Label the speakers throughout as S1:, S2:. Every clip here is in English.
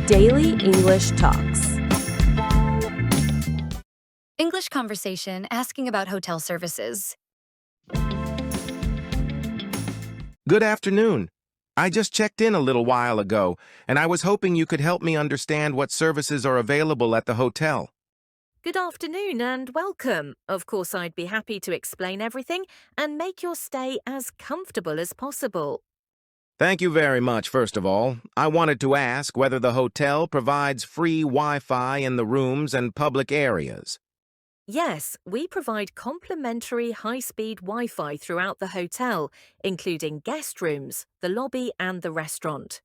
S1: Daily English Talks.
S2: English conversation asking about hotel services.
S3: Good afternoon. I just checked in a little while ago, and I was hoping you could help me understand what services are available at the hotel.
S4: Good afternoon and welcome. Of course, I'd be happy to explain everything and make your stay as comfortable as possible.
S3: Thank you very much, first of all. I wanted to ask whether the hotel provides free Wi-Fi in the rooms and public areas.
S4: Yes, we provide complimentary high-speed Wi-Fi throughout the hotel, including guest rooms, the lobby and the restaurant.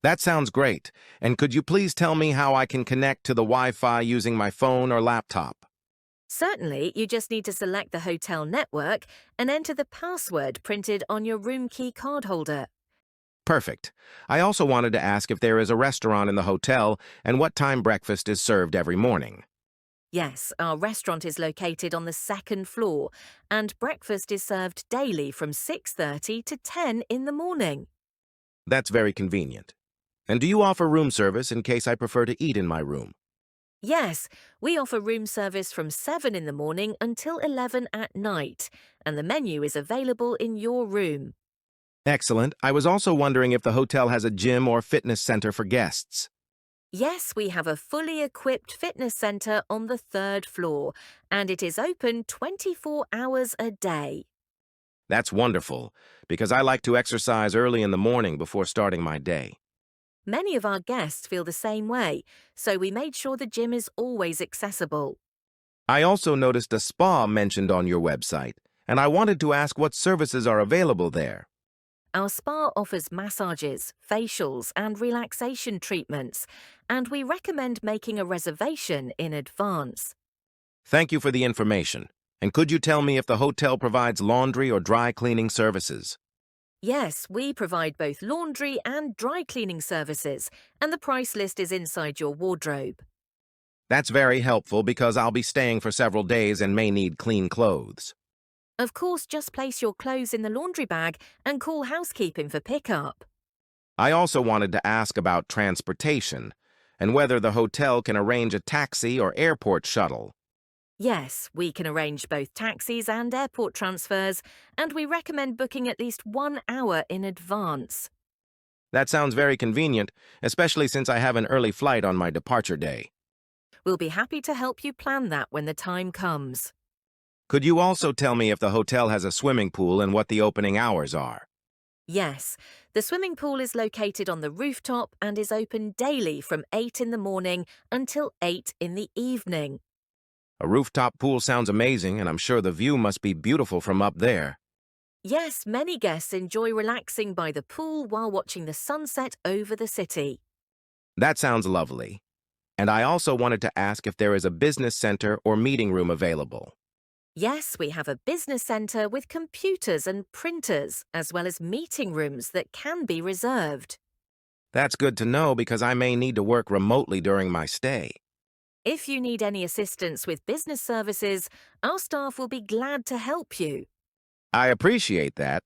S3: That sounds great. And could you please tell me how I can connect to the Wi-Fi using my phone or laptop?
S4: Certainly, you just need to select the hotel network and enter the password printed on your room key card holder.
S3: Perfect. I also wanted to ask if there is a restaurant in the hotel and what time breakfast is served every morning.
S4: Yes, our restaurant is located on the second floor, and breakfast is served daily from 6:30 to 10 in the morning.
S3: That's very convenient. And do you offer room service in case I prefer to eat in my room?
S4: Yes, we offer room service from 7 in the morning until 11 at night, and the menu is available in your room.
S3: Excellent. I was also wondering if the hotel has a gym or fitness center for guests.
S4: Yes, we have a fully equipped fitness center on the third floor, and it is open 24 hours a day.
S3: That's wonderful, because I like to exercise early in the morning before starting my day.
S4: Many of our guests feel the same way, so we made sure the gym is always accessible.
S3: I also noticed a spa mentioned on your website, and I wanted to ask what services are available there.
S4: Our spa offers massages, facials, and relaxation treatments, and we recommend making a reservation in advance.
S3: Thank you for the information. And could you tell me if the hotel provides laundry or dry cleaning services?
S4: Yes, we provide both laundry and dry cleaning services, and the price list is inside your wardrobe.
S3: That's very helpful because I'll be staying for several days and may need clean clothes.
S4: Of course, just place your clothes in the laundry bag and call housekeeping for pickup.
S3: I also wanted to ask about transportation and whether the hotel can arrange a taxi or airport shuttle.
S4: Yes, we can arrange both taxis and airport transfers, and we recommend booking at least 1 hour in advance.
S3: That sounds very convenient, especially since I have an early flight on my departure day.
S4: We'll be happy to help you plan that when the time comes.
S3: Could you also tell me if the hotel has a swimming pool and what the opening hours are?
S4: Yes, the swimming pool is located on the rooftop and is open daily from 8 in the morning until 8 in the evening.
S3: A rooftop pool sounds amazing, and I'm sure the view must be beautiful from up there.
S4: Yes, many guests enjoy relaxing by the pool while watching the sunset over the city.
S3: That sounds lovely. And I also wanted to ask if there is a business center or meeting room available.
S4: Yes, we have a business center with computers and printers, as well as meeting rooms that can be reserved.
S3: That's good to know because I may need to work remotely during my stay.
S4: If you need any assistance with business services, our staff will be glad to help you.
S3: I appreciate that.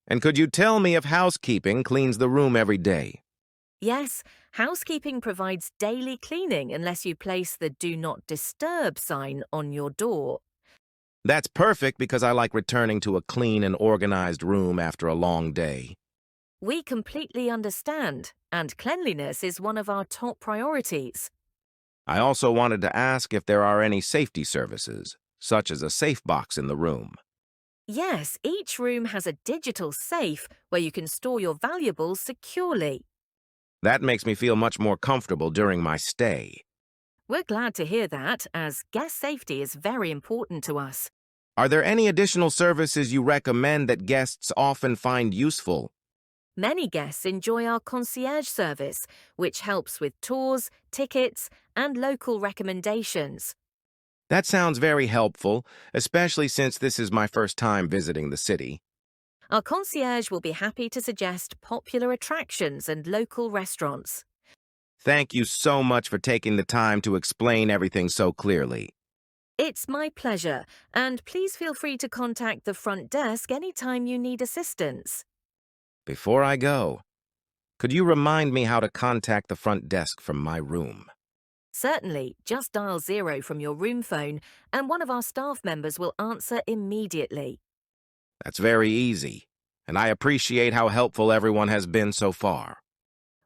S3: And could you tell me if housekeeping cleans the room every day?
S4: Yes, housekeeping provides daily cleaning unless you place the Do Not Disturb sign on your door.
S3: That's perfect because I like returning to a clean and organized room after a long day.
S4: We completely understand, and cleanliness is one of our top priorities.
S3: I also wanted to ask if there are any safety services, such as a safe box in the room.
S4: Yes, each room has a digital safe where you can store your valuables securely.
S3: That makes me feel much more comfortable during my stay.
S4: We're glad to hear that, as guest safety is very important to us.
S3: Are there any additional services you recommend that guests often find useful?
S4: Many guests enjoy our concierge service, which helps with tours, tickets, and local recommendations.
S3: That sounds very helpful, especially since this is my first time visiting the city.
S4: Our concierge will be happy to suggest popular attractions and local restaurants.
S3: Thank you so much for taking the time to explain everything so clearly.
S4: It's my pleasure, and please feel free to contact the front desk anytime you need assistance.
S3: Before I go, Could you remind me how to contact the front desk from my room?
S4: Certainly, just dial 0 from your room phone and one of our staff members will answer immediately.
S3: That's very easy, and I appreciate how helpful everyone has been so far.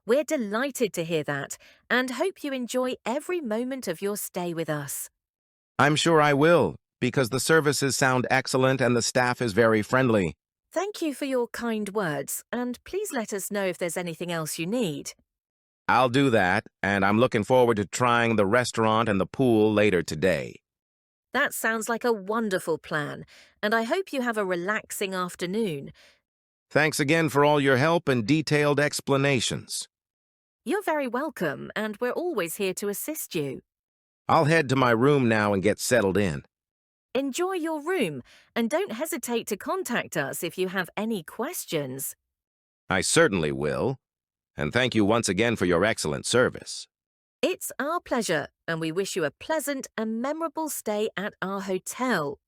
S4: We're delighted to hear that and hope you enjoy every moment of your stay with us.
S3: I'm sure I will, because the services sound excellent and the staff is very friendly.
S4: Thank you for your kind words, and please let us know if there's anything else you need.
S3: I'll do that, and I'm looking forward to trying the restaurant and the pool later today.
S4: That sounds like a wonderful plan, and I hope you have a relaxing afternoon.
S3: Thanks again for all your help and detailed explanations.
S4: You're very welcome, and we're always here to assist you.
S3: I'll head to my room now and get settled in.
S4: Enjoy your room, and don't hesitate to contact us if you have any questions.
S3: I certainly will, and thank you once again for your excellent service.
S4: It's our pleasure, and we wish you a pleasant and memorable stay at our hotel.